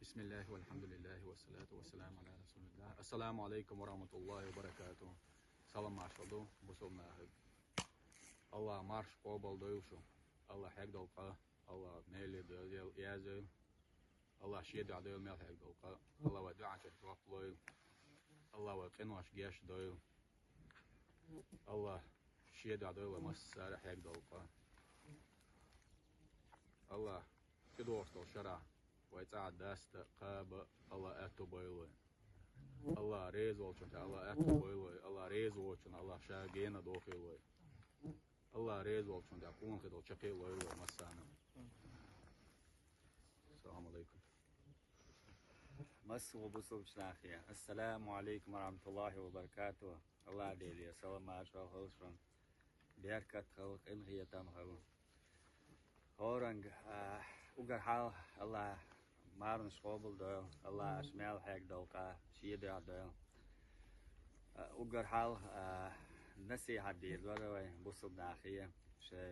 بسم الله والحمد لله والصلاة والسلام على رسول الله. السلام عليكم ورحمة الله وبركاته. Salam maşallah, bu solnahı. Allah marş qobal doyuşu. Allah hak dolqa. Allah meyli doyul yazı. Allah şiyada doyul mel hak dolqa. Allah ve du'a çektuq doyul. Allah ve qinwaş geş doyul. Allah şiyada doyul masar hak dolqa. Allah كدوستو شرع ويتعد داست قاب الله أتو بيلوي الله ريز وچن الله أتو بيلوي الله ريز وچن الله شاگينا دوخيلوي الله ريز وچن دا قون خدو چقيلوي مسانا. السلام عليكم. مسو وبصوب شناخية. السلام عليكم ورحمة الله وبركاته. الله ديلي سلام عشرة خلصون بيركت خلق إنغية تام خلق هورنج ugar hal Allah marn schobel doel Allah asmel hek dolka shiede doel ugar hal nasi hadir doel busub nakhie she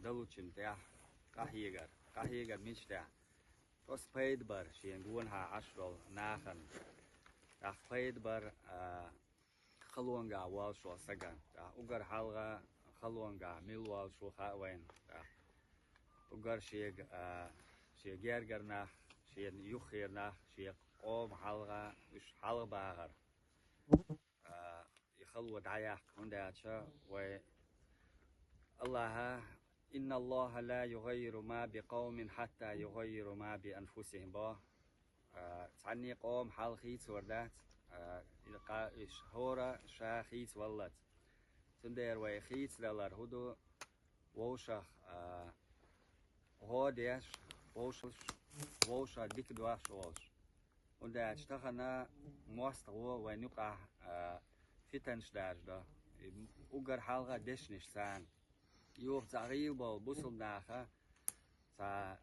daluchim ta kahiger michta tos paid bar shien gun ha asrol nachen ach paid bar khalonga wal sho sagan ugar halga khalonga milwal sho khawen ugar sheeg gergernach sheeg yuchernach sheeg قوم حلقة مش حلقة باغر يخلو دعيق من دعشة و الله إن الله لا يغير ما بقوم حتى يغير ما بأنفسهم با تعني قوم حلقيت وردات إلقاء هورا شاخيت ولد تندير ويخيت لالر هدو ووشخ هوديش ووش ديك دواش ووش وده اشتغلنا مواستغو ونقع فتنش داش ده اوگر حلقة دشنش سان يوخ زغيبو بوصل ناخا تا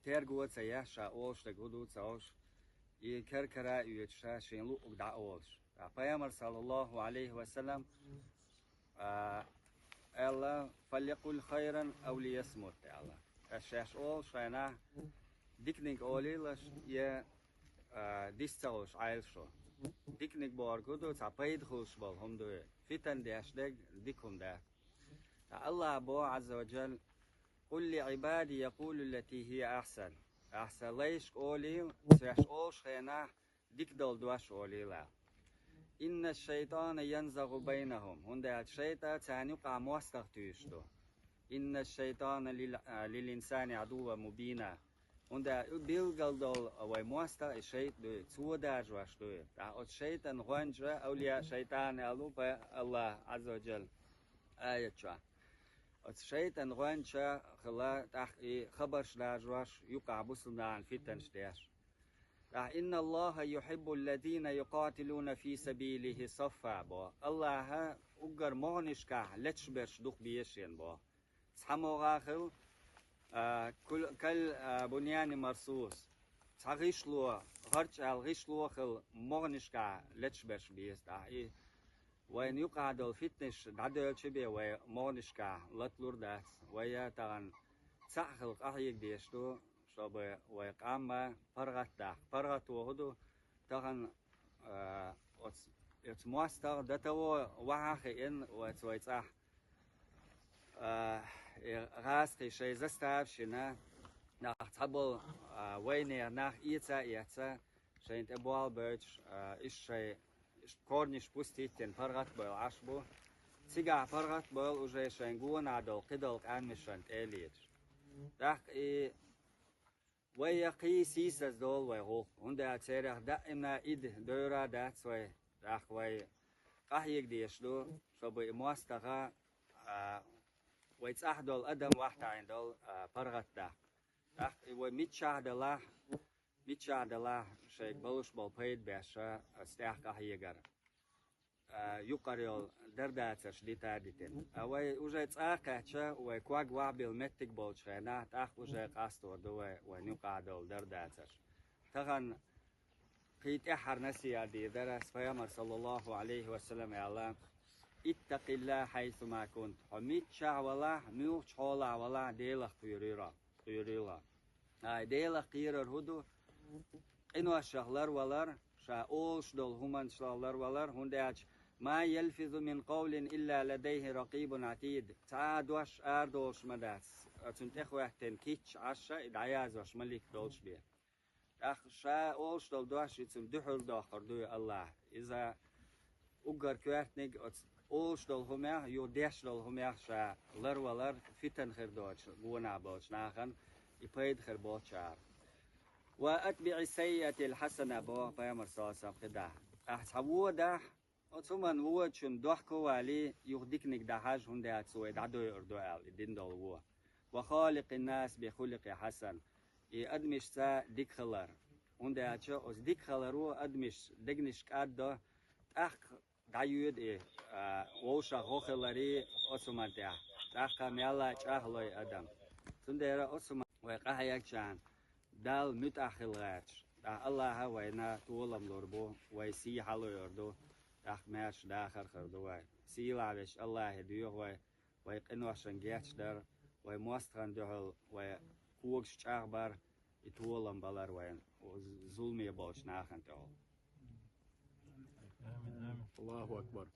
ترگوت سياشا اوش تقودو تاوش يكركرا يتشا شين لو اقدع اوش پیامبر صلى الله عليه وسلم الله فليقل خيرا أو ليصمت الله الشيخ أول شينا ديكنيك أولي لش يه ديستوش عيل شو ديكنيك باركودو تعبيد خوش بال هم دوه فتن داش دك ديكهم ده الله أبو عز وجل قل لعبادي يقول التي هي أحسن ليش أولي شيخ أول شينا ديك دول دواش أولي لا إن الشيطان ينزغ بينهم هندا الشيطان تانيقع موستغ تيشتو إن الشيطان للإنسان عدو مبينا هندا بيلغل دول وموستغ الشيطان توداج واشتو الشيطان غنجة أولياء شيطان ألوب الله عز وجل آية شا الشيطان غنجة خلا تحقي خبر شلاج واش يقع بسلنا عن فتن شداش إن الله يحب الذين يقاتلون في سبيله صفا با الله أجر مهنشكا لتشبرش دوخ بيشين با سحمو غاخل كل بنيان مرصوص تغيشلو غرش الغيشلو خل مهنشكا لتشبرش بيس وين يقعد الفتنش دادل شبي ومهنشكا لتلور داس ويا تغن تسخل قهيك ديشتو شبه ويقام فرغت وهدو تغن اتمواستر دتو وحاخي ان وتويتح غاسقي شي زستاب شنا nach tabel وين nach إيتا شين تبوال بيتش إيش كورنيش بوستيتين فرغت بيل عشبو تيجا فرغت بيل وجي شين جون عدل قدل كان مشان تاليش داخ ويقي سيسس دول ويهو هندا تيرخ دائما إد دورا دات وي داخ وي قهيك ديشلو شبه مواستغا ويتصح دول أدم واحد عين دول فرغت داخ وميتشاه دلاح شيك بلوش بالبيد باشا استيح قهيقر يقريل درداتش دي تاديتين وي وجاي تساقاتشا وي كواق وابيل متك بولشينا تاخ وجاي قاستو دوي ونيقع دول درداتش تغن قيت احر نسي دي درس فيامر صلى الله عليه وسلم يعلم اتق الله حيث ما كنت حميت شع ولا ميوش حولا ولا ديلخ قيريرا ديلخ قيرر هدو إنه الشغلر ولر شا أولش دول همان شغلر ولر هنداش ما يلفظ من قول إلا لديه رقيب عتيد تعاد وش أردوش مداس تنتخ وقتن كيتش عشا إدعياز وش ملك دولش بيه أخ شا أولش دول دوش يتسم دحول داخر دوي الله إذا أقر كوارتنج أولش دول همه يو ديش دول همه شا لر ولر فتن خير دوش قونا بوش ناخن يبيد خير بوشار وأتبع السيئة الحسنة بو بيامر صاصة قدا أحسبوا ده أتمنى وود شن ضحكوا عليه يخديك ده حاج هندي أتسوي عدو يردو على الدين دول وخالق الناس بخلق حسن أدمش سا ديك خلر هندي أتشو أس ديك خلرو أدمش دقنش كأده أخ دايود ووشا غوخلري أسمان تاع أخ ميلا تشاهلوي أدم سندرا أسمان ويقاهيك شان دال متأخلاتش الله وينا طولم لوربو ويسي حلو يردو ماش داخر خردو سيلعش الله يديو ويقنو عشان جيتش در ويموستران دهل ويقوكش أخبار يطولم بلر وين وظلمي بوش ناخن تهل الله أكبر.